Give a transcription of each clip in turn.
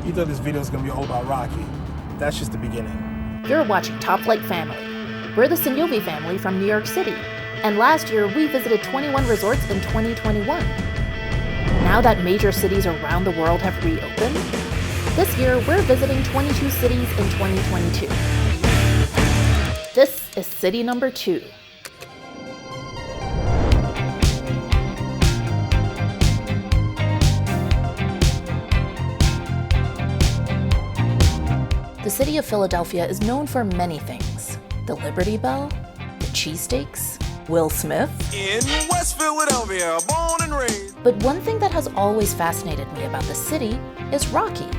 You thought this video was gonna be all about Rocky. That's just the beginning. You're watching Top Flight Family. We're the Sognonvi family from New York City. And last year, we visited 21 resorts in 2021. Now that major cities around the world have reopened, this year we're visiting 22 cities in 2022. This is city number 2. The city of Philadelphia is known for many things. The Liberty Bell, the cheesesteaks, Will Smith. In West Philadelphia, born and raised. But one thing that has always fascinated me about the city is Rocky.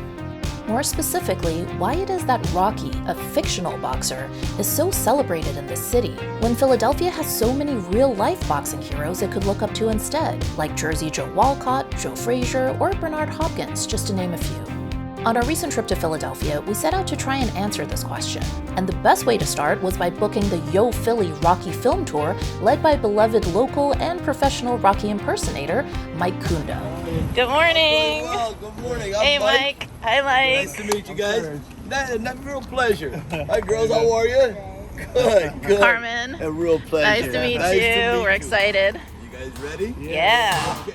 More specifically, why it is that Rocky, a fictional boxer, is so celebrated in this city, when Philadelphia has so many real-life boxing heroes it could look up to instead, like Jersey Joe Walcott, Joe Frazier, or Bernard Hopkins, just to name a few. On our recent trip to Philadelphia, we set out to try and answer this question. And the best way to start was by booking the Yo Philly Rocky film tour led by beloved local and professional Rocky impersonator, Mike Kunda. Good morning. Well, good morning. Hey, Mike. Hi, Mike. Nice to meet you guys. That real pleasure. Hi, girls. How are you? Good. Carmen. A real pleasure. Nice to meet you. We're excited. You guys ready? Yeah. Okay.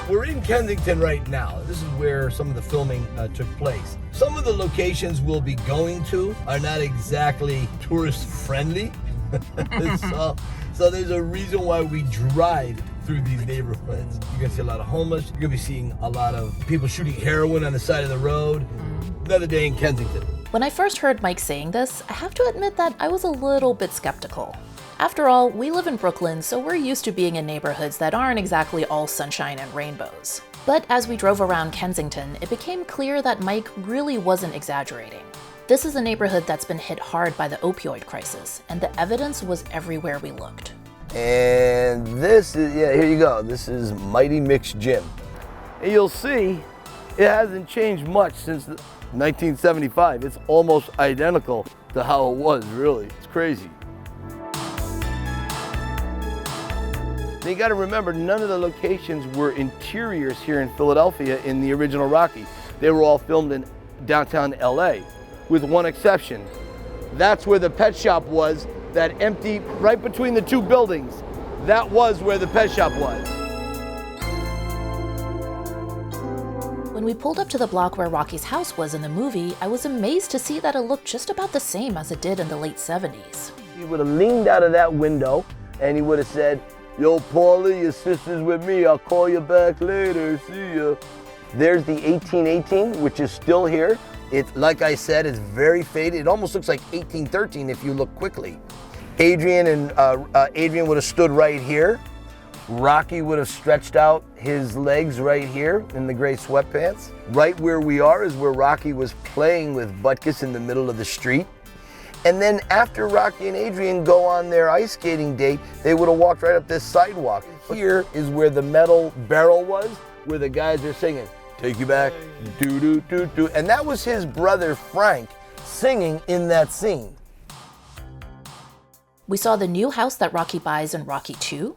We're in Kensington right now. This is where some of the filming took place. Some of the locations we'll be going to are not exactly tourist friendly. So there's a reason why we drive through these neighborhoods. You're gonna see a lot of homeless. You're gonna be seeing a lot of people shooting heroin on the side of the road. Another day in Kensington. When I first heard Mike saying this, I have to admit that I was a little bit skeptical. After all, we live in Brooklyn, so we're used to being in neighborhoods that aren't exactly all sunshine and rainbows. But as we drove around Kensington, it became clear that Mike really wasn't exaggerating. This is a neighborhood that's been hit hard by the opioid crisis, and the evidence was everywhere we looked. And this is, here you go. This is Mighty Mick's gym. And you'll see, it hasn't changed much since 1975. It's almost identical to how it was, really. It's crazy. Now you gotta remember, none of the locations were interiors here in Philadelphia in the original Rocky. They were all filmed in downtown LA, with one exception. That's where the pet shop was, that empty, right between the two buildings. That was where the pet shop was. When we pulled up to the block where Rocky's house was in the movie, I was amazed to see that it looked just about the same as it did in the late 70s. He would have leaned out of that window and he would have said, "Yo, Paulie, your sister's with me. I'll call you back later. See ya." There's the 1818, which is still here. It's, like I said, it's very faded. It almost looks like 1813 if you look quickly. Adrian would have stood right here. Rocky would have stretched out his legs right here in the gray sweatpants. Right where we are is where Rocky was playing with Butkus in the middle of the street. And then after Rocky and Adrian go on their ice skating date, they would have walked right up this sidewalk. Here is where the metal barrel was, where the guys are singing, "Take you back, do do do do." And that was his brother Frank singing in that scene. We saw the new house that Rocky buys in Rocky 2,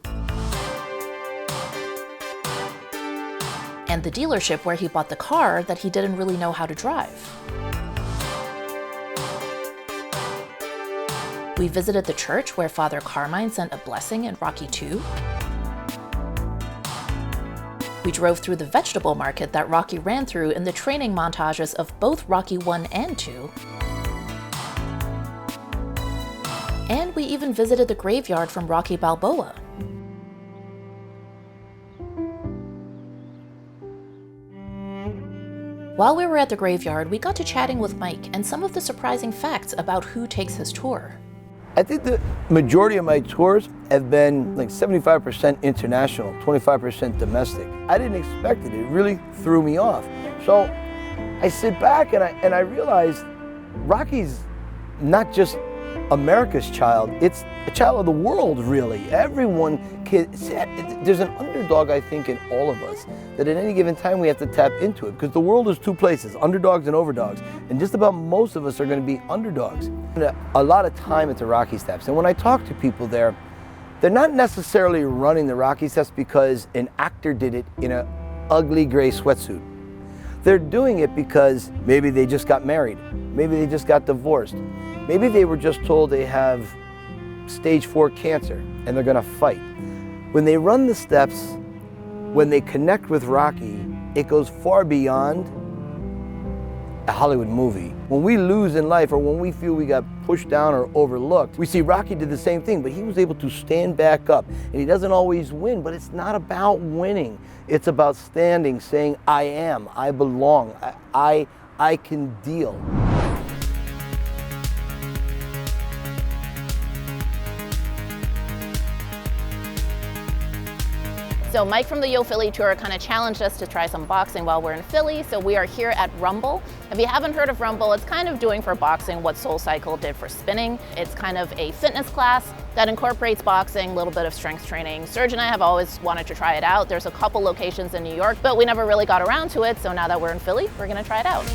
and the dealership where he bought the car that he didn't really know how to drive. We visited the church where Father Carmine sent a blessing in Rocky 2. We drove through the vegetable market that Rocky ran through in the training montages of both Rocky 1 and 2. And we even visited the graveyard from Rocky Balboa. While we were at the graveyard, we got to chatting with Mike and some of the surprising facts about who takes his tour. I think the majority of my tours have been like 75% international, 25% domestic. I didn't expect it. It really threw me off. So I sit back and I realized Rocky's not just America's child, it's a child of the world, really. Everyone can, there's an underdog, I think, in all of us, that at any given time we have to tap into it, because the world is two places, underdogs and overdogs, and just about most of us are going to be underdogs. A lot of time at the Rocky Steps, and when I talk to people there, They're not necessarily running the Rockies just because an actor did it in an ugly gray sweatsuit. They're doing it because maybe they just got married, maybe they just got divorced, maybe they were just told they have stage 4 cancer and they're gonna fight. When they run the steps, when they connect with Rocky, it goes far beyond a Hollywood movie. When we lose in life or when we feel we got pushed down or overlooked, we see Rocky did the same thing, but he was able to stand back up. And he doesn't always win, but it's not about winning. It's about standing, saying, I am, I belong, I can deal. So Mike from the Yo Philly Tour kind of challenged us to try some boxing while we're in Philly, so we are here at Rumble. If you haven't heard of Rumble, it's kind of doing for boxing what SoulCycle did for spinning. It's kind of a fitness class that incorporates boxing, a little bit of strength training. Serge and I have always wanted to try it out. There's a couple locations in New York, but we never really got around to it, so now that we're in Philly, we're gonna try it out.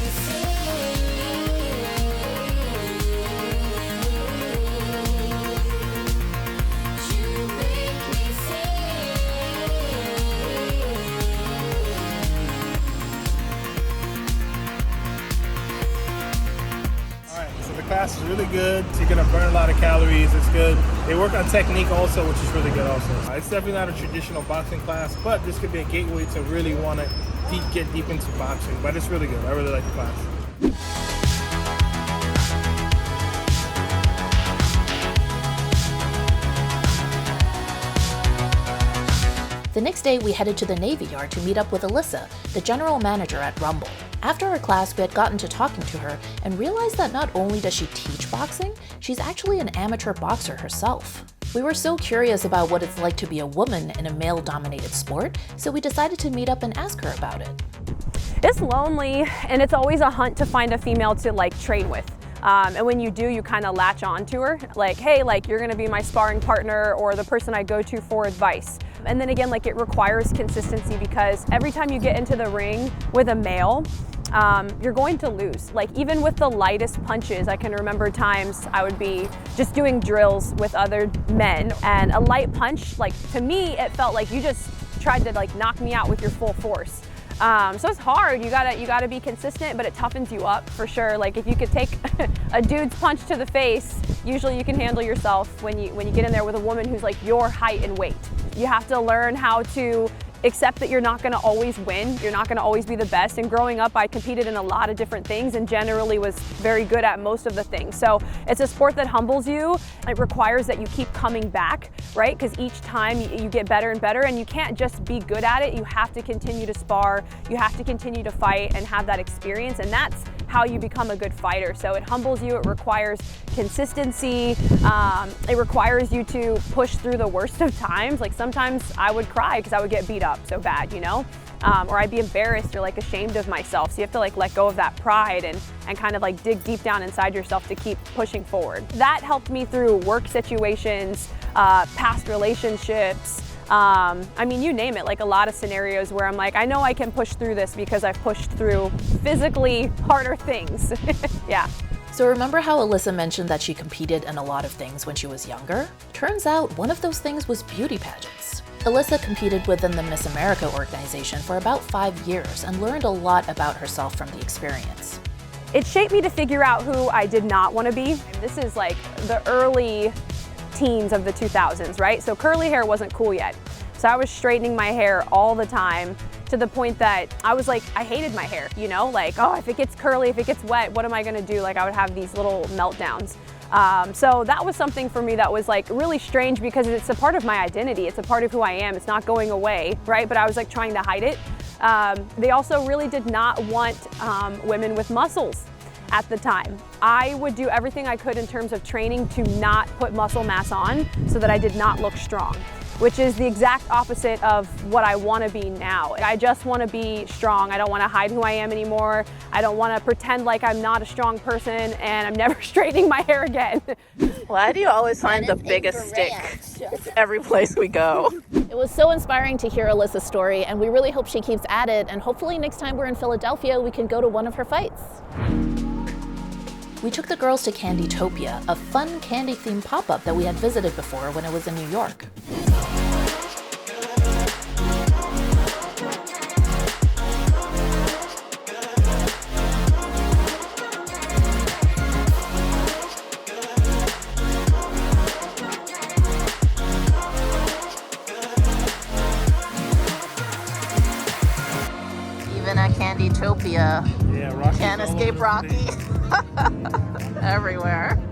The class is really good. You're gonna burn a lot of calories. It's good. They work on technique also, which is really good also. It's definitely not a traditional boxing class, but this could be a gateway to really want to get deep into boxing. But it's really good. I really like the class. The next day, we headed to the Navy Yard to meet up with Alyssa, the general manager at Rumble. After our class, we had gotten to talking to her and realized that not only does she teach boxing, she's actually an amateur boxer herself. We were so curious about what it's like to be a woman in a male-dominated sport, so we decided to meet up and ask her about it. It's lonely, and it's always a hunt to find a female to like train with. And when you do, you kind of latch on to her, like, hey, like you're gonna be my sparring partner or the person I go to for advice. And then again, like it requires consistency because every time you get into the ring with a male, you're going to lose. Like even with the lightest punches, I can remember times I would be just doing drills with other men and a light punch, like to me, it felt like you just tried to like knock me out with your full force. So it's hard, you gotta be consistent, but it toughens you up for sure. Like if you could take a dude's punch to the face, usually you can handle yourself when you get in there with a woman who's like your height and weight. You have to learn how to accept that you're not gonna always win, you're not gonna always be the best. And growing up, I competed in a lot of different things and generally was very good at most of the things. So it's a sport that humbles you. It requires that you keep coming back, right? Because each time you get better and better, and you can't just be good at it, you have to continue to spar, you have to continue to fight and have that experience, and that's how you become a good fighter. So it humbles you, it requires consistency, it requires you to push through the worst of times. Like sometimes I would cry because I would get beat up so bad, you know? Or I'd be embarrassed or like ashamed of myself. So you have to like let go of that pride and kind of like dig deep down inside yourself to keep pushing forward. That helped me through work situations, past relationships, I mean, you name it, like a lot of scenarios where I'm like, I know I can push through this because I've pushed through physically harder things. Yeah. So remember how Alyssa mentioned that she competed in a lot of things when she was younger? Turns out one of those things was beauty pageants. Alyssa competed within the Miss America organization for about 5 years and learned a lot about herself from the experience. It shaped me to figure out who I did not want to be. This is like the early teens of the 2000s, right? So curly hair wasn't cool yet. So I was straightening my hair all the time to the point that I was like, I hated my hair, you know? Like, oh, if it gets curly, if it gets wet, what am I gonna do? Like I would have these little meltdowns. So that was something for me that was like really strange because it's a part of my identity. It's a part of who I am. It's not going away, right? But I was like trying to hide it. They also really did not want women with muscles at the time. I would do everything I could in terms of training to not put muscle mass on so that I did not look strong, which is the exact opposite of what I want to be now. I just want to be strong. I don't want to hide who I am anymore. I don't want to pretend like I'm not a strong person, and I'm never straightening my hair again. Why do you always find the biggest stick every place we go? It was so inspiring to hear Alyssa's story, and we really hope she keeps at it, and hopefully next time we're in Philadelphia, we can go to one of her fights. We took the girls to Candytopia, a fun candy-themed pop-up that we had visited before when it was in New York. Even at Candytopia, Yeah, Rocky's can't all over escape the Rocky. place. Everywhere.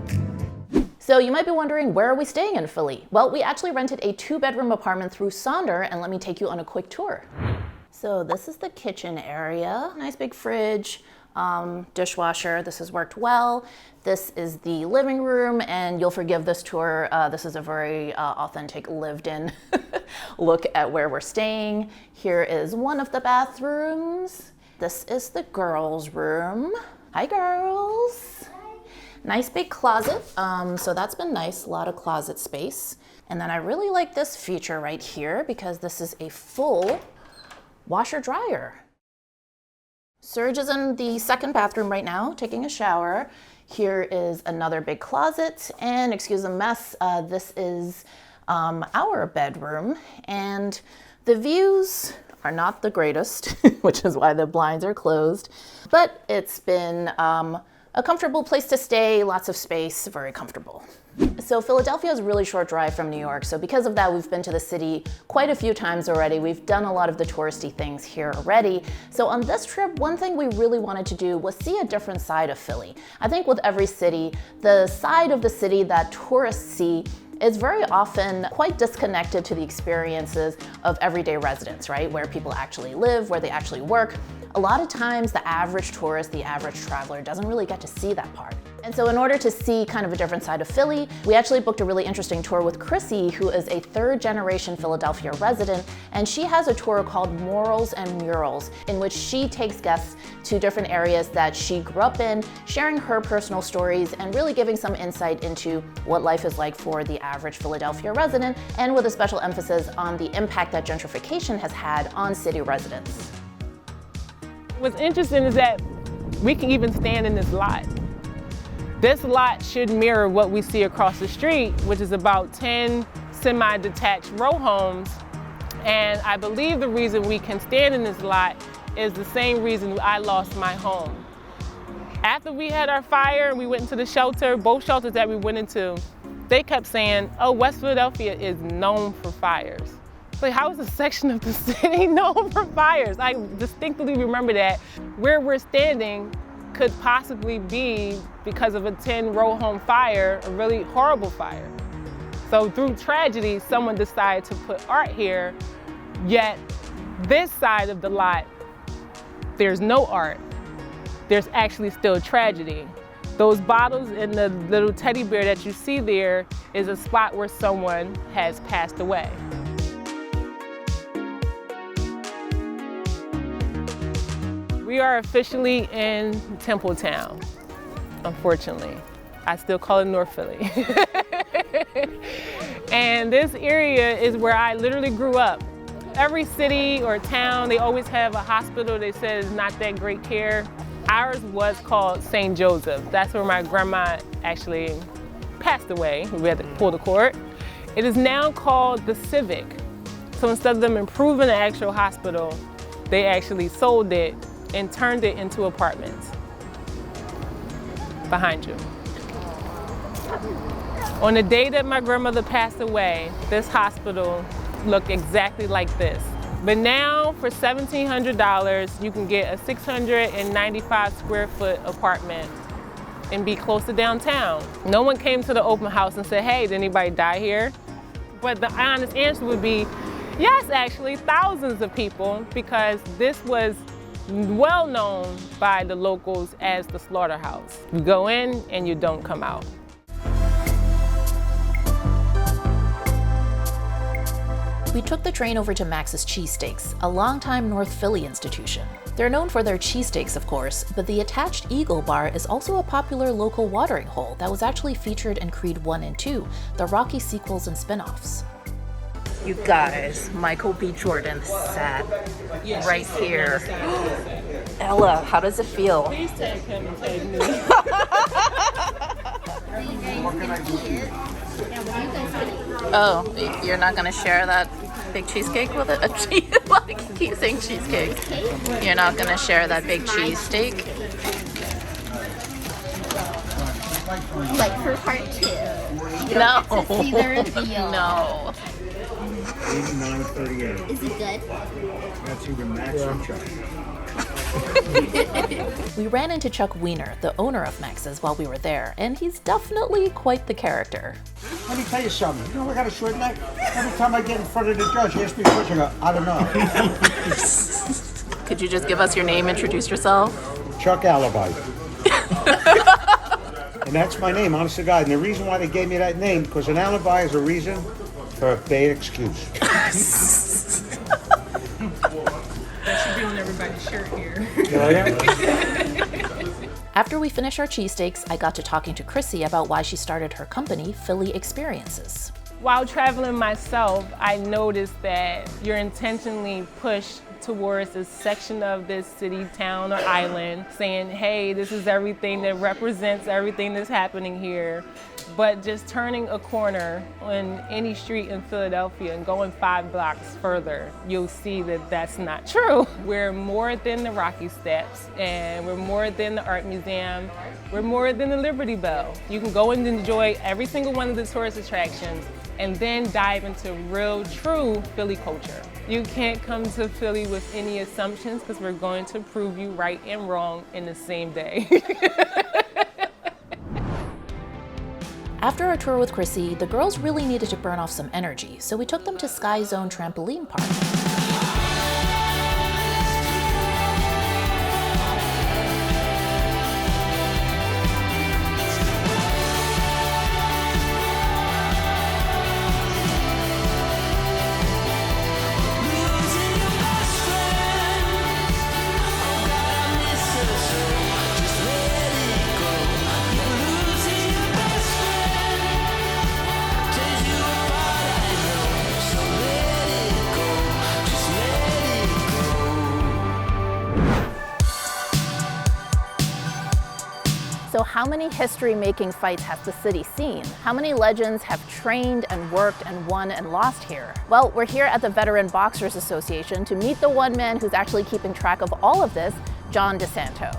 So you might be wondering, where are we staying in Philly? Well, we actually rented a 2-bedroom apartment through Sonder, and let me take you on a quick tour. So this is the kitchen area. Nice big fridge, dishwasher. This has worked well. This is the living room, and you'll forgive this tour. This is a very authentic lived-in look at where we're staying. Here is one of the bathrooms. This is the girls' room. Hi, girls. Nice big closet, so that's been nice, a lot of closet space. And then I really like this feature right here because this is a full washer dryer. Serge is in the second bathroom right now, taking a shower. Here is another big closet, and excuse the mess, this is our bedroom. And the views are not the greatest, which is why the blinds are closed, but it's been a comfortable place to stay, lots of space, very comfortable. So Philadelphia is a really short drive from New York, so because of that, we've been to the city quite a few times already. We've done a lot of the touristy things here already. So on this trip, one thing we really wanted to do was see a different side of Philly. I think with every city, the side of the city that tourists see is very often quite disconnected to the experiences of everyday residents, right? Where people actually live, where they actually work. A lot of times the average tourist, the average traveler doesn't really get to see that part. And so in order to see kind of a different side of Philly, we actually booked a really interesting tour with Crissy, who is a 3rd-generation Philadelphia resident, and she has a tour called Murals and Murals, in which she takes guests to different areas that she grew up in, sharing her personal stories and really giving some insight into what life is like for the average Philadelphia resident, and with a special emphasis on the impact that gentrification has had on city residents. What's interesting is that we can even stand in this lot. This lot should mirror what we see across the street, which is about 10 semi-detached row homes. And I believe the reason we can stand in this lot is the same reason I lost my home. After we had our fire and we went into the shelter, both shelters that we went into, they kept saying, oh, West Philadelphia is known for fires. Like, how is a section of the city known for fires? I distinctly remember that. Where we're standing could possibly be, because of a 10-row home fire, a really horrible fire. So through tragedy, someone decided to put art here, yet this side of the lot, there's no art. There's actually still tragedy. Those bottles and the little teddy bear that you see there is a spot where someone has passed away. We are officially in Templetown, unfortunately. I still call it North Philly. And this area is where I literally grew up. Every city or town, they always have a hospital they said is not that great care. Ours was called St. Joseph. That's where my grandma actually passed away. We had to pull the cord. It is now called the Civic. So instead of them improving the actual hospital, they actually sold it and turned it into apartments. Behind you. On the day that my grandmother passed away, this hospital looked exactly like this. But now, for $1,700, you can get a 695 square foot apartment and be close to downtown. No one came to the open house and said, hey, did anybody die here? But the honest answer would be, yes, actually, thousands of people, because this was well known by the locals as the slaughterhouse. You go in and you don't come out. We took the train over to Max's Cheesesteaks, a longtime North Philly institution. They're known for their cheesesteaks, of course, but the attached Eagle Bar is also a popular local watering hole that was actually featured in Creed 1 and 2, the Rocky sequels and spin-offs. You guys, Michael B. Jordan sat right here. Ella, how does it feel? Please take him and take me. Oh, you're not gonna share that big cheesecake with it? I keep saying cheesecake. You're not gonna share that big cheesesteak? Like for part 2. No. To see the reveal. No. 89.38. Is it good? That's either Max or Chuck. We ran into Chuck Wiener, the owner of Max's, while we were there, and he's definitely quite the character. Let me tell you something. You know I got a short neck? Every time I get in front of the judge, he asks me a question, I go, I don't know. Could you just give us your name, introduce yourself? Chuck Alibi. And that's my name, honest to God. And the reason why they gave me that name, because an alibi is a reason for a bad excuse. That should be on everybody's shirt here. After we finished our cheesesteaks, I got to talking to Crissy about why she started her company, Philly Experiences. While traveling myself, I noticed that you're intentionally pushed towards a section of this city, town, or island, saying, hey, this is everything that represents everything that's happening here. But just turning a corner on any street in Philadelphia and going 5 blocks further, you'll see that that's not true. We're more than the Rocky Steps, and we're more than the Art Museum. We're more than the Liberty Bell. You can go and enjoy every single one of the tourist attractions and then dive into real, true Philly culture. You can't come to Philly with any assumptions because we're going to prove you right and wrong in the same day. After our tour with Crissy, the girls really needed to burn off some energy, so we took them to Sky Zone Trampoline Park. So how many history-making fights has the city seen? How many legends have trained and worked and won and lost here? Well, we're here at the Veteran Boxers Association to meet the one man who's actually keeping track of all of this, John DeSanto.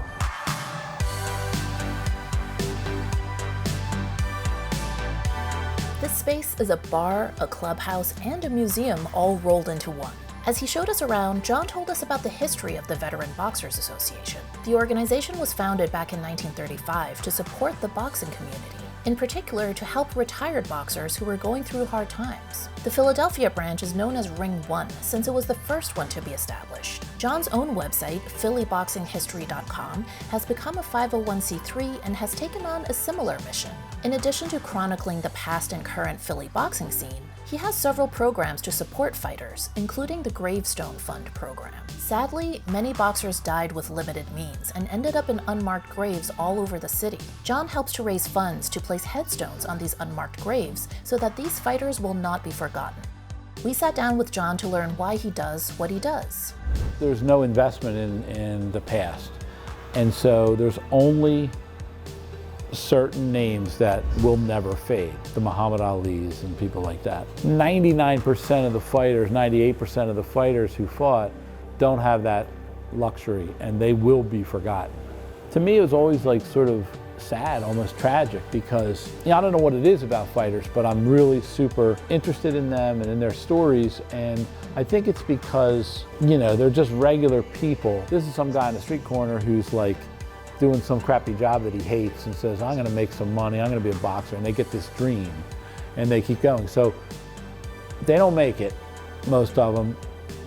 This space is a bar, a clubhouse, and a museum all rolled into one. As he showed us around, John told us about the history of the Veteran Boxers Association. The organization was founded back in 1935 to support the boxing community, in particular to help retired boxers who were going through hard times. The Philadelphia branch is known as Ring 1 since it was the first one to be established. John's own website, phillyboxinghistory.com, has become a 501c3 and has taken on a similar mission. In addition to chronicling the past and current Philly boxing scene, he has several programs to support fighters, including the Gravestone Fund program. Sadly, many boxers died with limited means and ended up in unmarked graves all over the city. John helps to raise funds to place headstones on these unmarked graves so that these fighters will not be forgotten. We sat down with John to learn why he does what he does. There's no investment in the past, and so there's only certain names that will never fade, the Muhammad Alis and people like that. 99% of the fighters, 98% of the fighters who fought don't have that luxury, and they will be forgotten. To me, it was always like sort of sad, almost tragic, because I don't know what it is about fighters, but I'm really super interested in them and in their stories, and I think it's because, they're just regular people. This is some guy on the street corner who's like doing some crappy job that he hates and says, I'm gonna make some money, I'm gonna be a boxer, and they get this dream and they keep going. So they don't make it, most of them,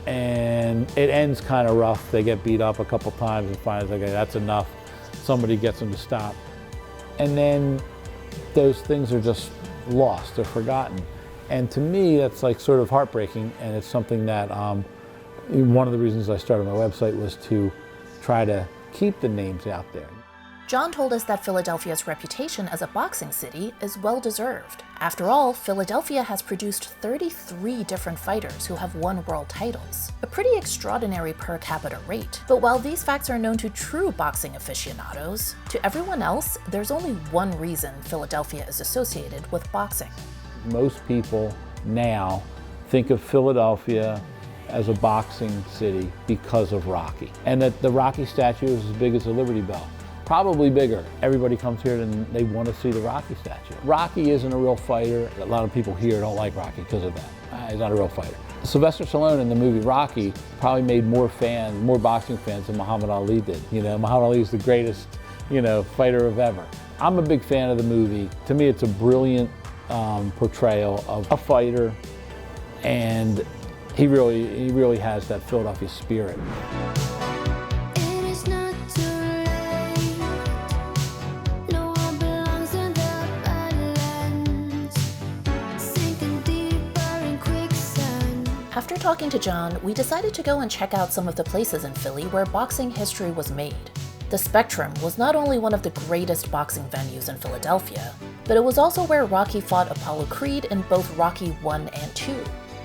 and it ends kind of rough. They get beat up a couple times and finally, okay, that's enough. Somebody gets them to stop. And then those things are just lost, they're forgotten. And to me, that's like sort of heartbreaking, and it's something that one of the reasons I started my website was to try to keep the names out there. John told us that Philadelphia's reputation as a boxing city is well-deserved. After all, Philadelphia has produced 33 different fighters who have won world titles, a pretty extraordinary per capita rate. But while these facts are known to true boxing aficionados, to everyone else, there's only one reason Philadelphia is associated with boxing. Most people now think of Philadelphia as a boxing city because of Rocky, and that the Rocky statue is as big as the Liberty Bell. Probably bigger. Everybody comes here and they want to see the Rocky statue. Rocky isn't a real fighter. A lot of people here don't like Rocky because of that. He's not a real fighter. Sylvester Stallone in the movie Rocky probably made more boxing fans than Muhammad Ali did. You know, Muhammad Ali is the greatest, fighter of ever. I'm a big fan of the movie. To me, it's a brilliant portrayal of a fighter, and he really has that Philadelphia spirit. After talking to John, we decided to go and check out some of the places in Philly where boxing history was made. The Spectrum was not only one of the greatest boxing venues in Philadelphia, but it was also where Rocky fought Apollo Creed in both Rocky 1 and 2.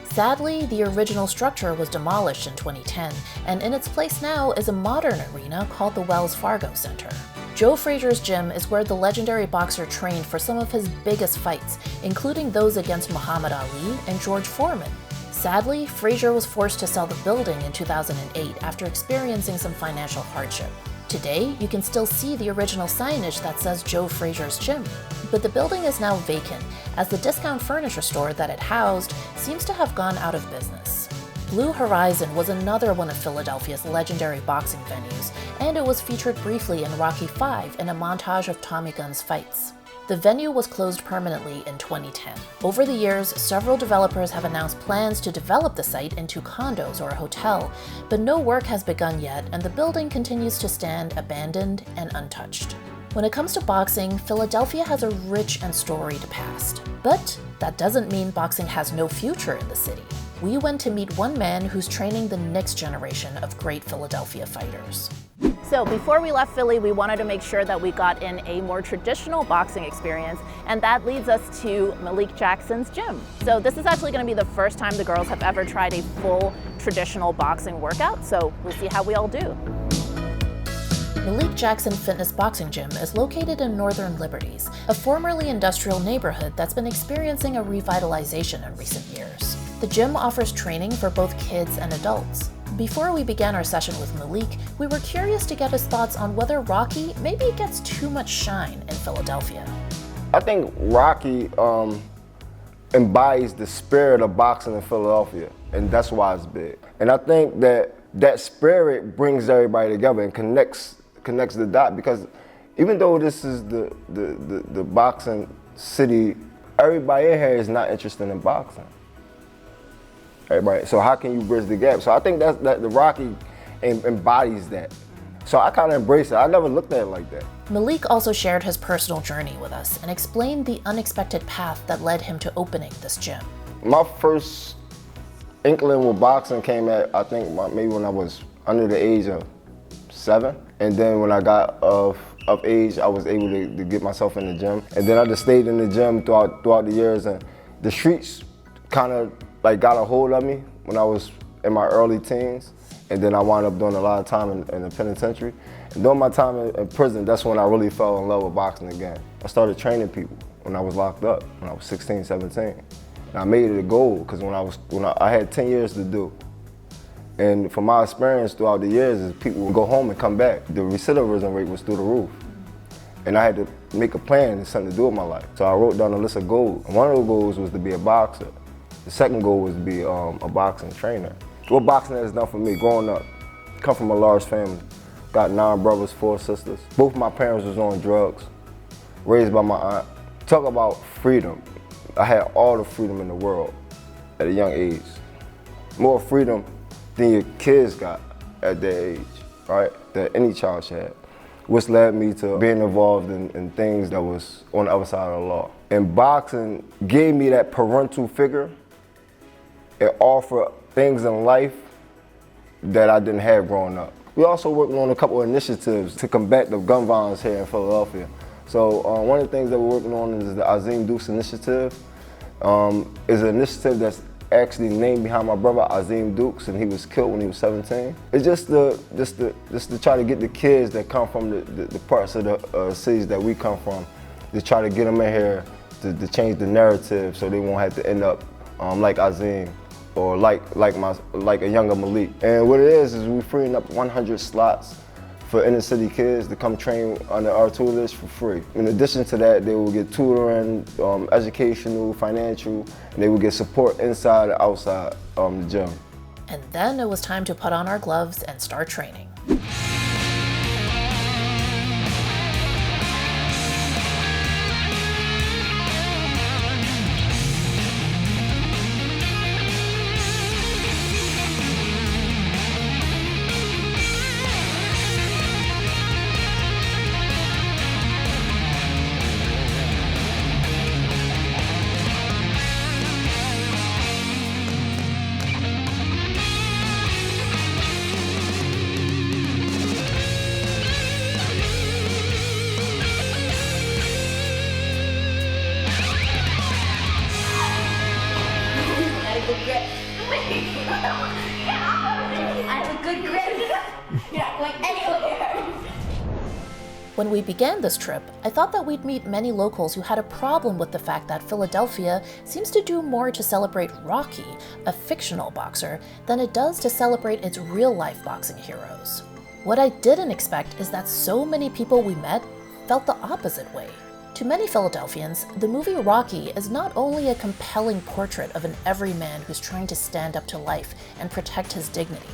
Sadly, the original structure was demolished in 2010, and in its place now is a modern arena called the Wells Fargo Center. Joe Frazier's gym is where the legendary boxer trained for some of his biggest fights, including those against Muhammad Ali and George Foreman. Sadly, Frazier was forced to sell the building in 2008 after experiencing some financial hardship. Today, you can still see the original signage that says Joe Frazier's Gym, but the building is now vacant as the discount furniture store that it housed seems to have gone out of business. Blue Horizon was another one of Philadelphia's legendary boxing venues, and it was featured briefly in Rocky V in a montage of Tommy Gunn's fights. The venue was closed permanently in 2010. Over the years, several developers have announced plans to develop the site into condos or a hotel, but no work has begun yet, and the building continues to stand abandoned and untouched. When it comes to boxing, Philadelphia has a rich and storied past. But that doesn't mean boxing has no future in the city. We went to meet one man who's training the next generation of great Philadelphia fighters. So before we left Philly, we wanted to make sure that we got in a more traditional boxing experience, and that leads us to Maleek Jackson's gym. So this is actually going to be the first time the girls have ever tried a full traditional boxing workout, so we'll see how we all do. Maleek Jackson Fitness Boxing Gym is located in Northern Liberties, a formerly industrial neighborhood that's been experiencing a revitalization in recent years. The gym offers training for both kids and adults. Before we began our session with Maleek, we were curious to get his thoughts on whether Rocky maybe gets too much shine in Philadelphia. I think Rocky embodies the spirit of boxing in Philadelphia, and that's why it's big. And I think that spirit brings everybody together and connects the dot, because even though this is the boxing city, everybody in here is not interested in boxing. Everybody. So how can you bridge the gap? So I think that the Rocky embodies that. So I kind of embrace it. I never looked at it like that. Maleek also shared his personal journey with us and explained the unexpected path that led him to opening this gym. My first inkling with boxing came at, I think, maybe when I was under the age of 7. And then when I got of age, I was able to get myself in the gym. And then I just stayed in the gym throughout the years, and the streets kind of got a hold of me when I was in my early teens. And then I wound up doing a lot of time in the penitentiary. And during my time in prison, that's when I really fell in love with boxing again. I started training people when I was locked up, when I was 16, 17. And I made it a goal, because when I had 10 years to do. And from my experience throughout the years, is people would go home and come back. The recidivism rate was through the roof. And I had to make a plan and something to do with my life. So I wrote down a list of goals. And one of those goals was to be a boxer. The second goal was to be a boxing trainer. What boxing has done for me growing up, come from a large family, got 9 brothers, 4 sisters. Both my parents was on drugs, raised by my aunt. Talk about freedom. I had all the freedom in the world at a young age. More freedom than your kids got at their age, right? That any child should have. Which led me to being involved in things that was on the other side of the law. And boxing gave me that parental figure. It offered things in life that I didn't have growing up. We're also working on a couple of initiatives to combat the gun violence here in Philadelphia. So one of the things that we're working on is the Azim Dukes Initiative. It's an initiative that's actually named behind my brother Azim Dukes, and he was killed when he was 17. It's just to try to get the kids that come from the parts of the cities that we come from, to try to get them in here to change the narrative so they won't have to end up like Azim or like a younger Maleek. And what it is we're freeing up 100 slots for inner city kids to come train under our tutelage for free. In addition to that, they will get tutoring, educational, financial, and they will get support inside and outside the gym. And then it was time to put on our gloves and start training. When we began this trip, I thought that we'd meet many locals who had a problem with the fact that Philadelphia seems to do more to celebrate Rocky, a fictional boxer, than it does to celebrate its real-life boxing heroes. What I didn't expect is that so many people we met felt the opposite way. To many Philadelphians, the movie Rocky is not only a compelling portrait of an everyman who's trying to stand up to life and protect his dignity,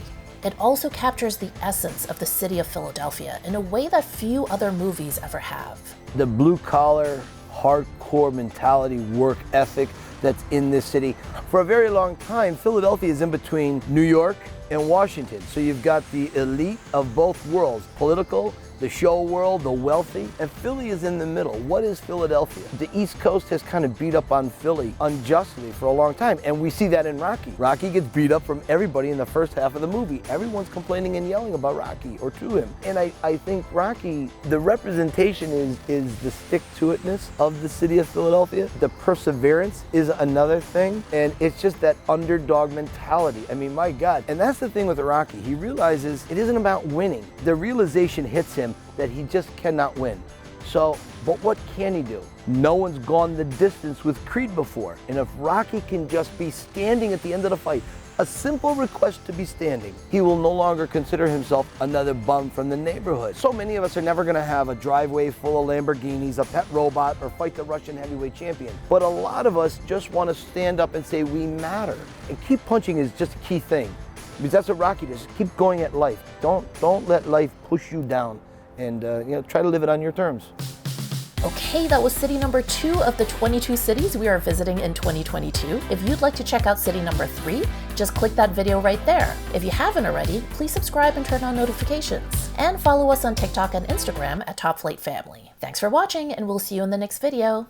it also captures the essence of the city of Philadelphia in a way that few other movies ever have. The blue-collar, hardcore mentality, work ethic that's in this city. For a very long time, Philadelphia is in between New York and Washington. So you've got the elite of both worlds, political, the show world, the wealthy, and Philly is in the middle. What is Philadelphia? The East Coast has kind of beat up on Philly unjustly for a long time, and we see that in Rocky. Rocky gets beat up from everybody in the first half of the movie. Everyone's complaining and yelling about Rocky or to him. And I think Rocky, the representation is the stick-to-itness of the city of Philadelphia. The perseverance is another thing, and it's just that underdog mentality. I mean, my God. And that's the thing with Rocky. He realizes it isn't about winning. The realization hits him that he just cannot win. So, but what can he do? No one's gone the distance with Creed before. And if Rocky can just be standing at the end of the fight, a simple request to be standing, he will no longer consider himself another bum from the neighborhood. So many of us are never gonna have a driveway full of Lamborghinis, a pet robot, or fight the Russian heavyweight champion. But a lot of us just wanna stand up and say we matter. And keep punching is just a key thing. Because that's what Rocky does. Keep going at life. Don't let life push you down, and try to live it on your terms. Okay, that was city number 2 of the 22 cities we are visiting in 2022. If you'd like to check out city number 3, just click that video right there. If you haven't already, please subscribe and turn on notifications. And follow us on TikTok and Instagram at Top Flight Family. Thanks for watching, and we'll see you in the next video.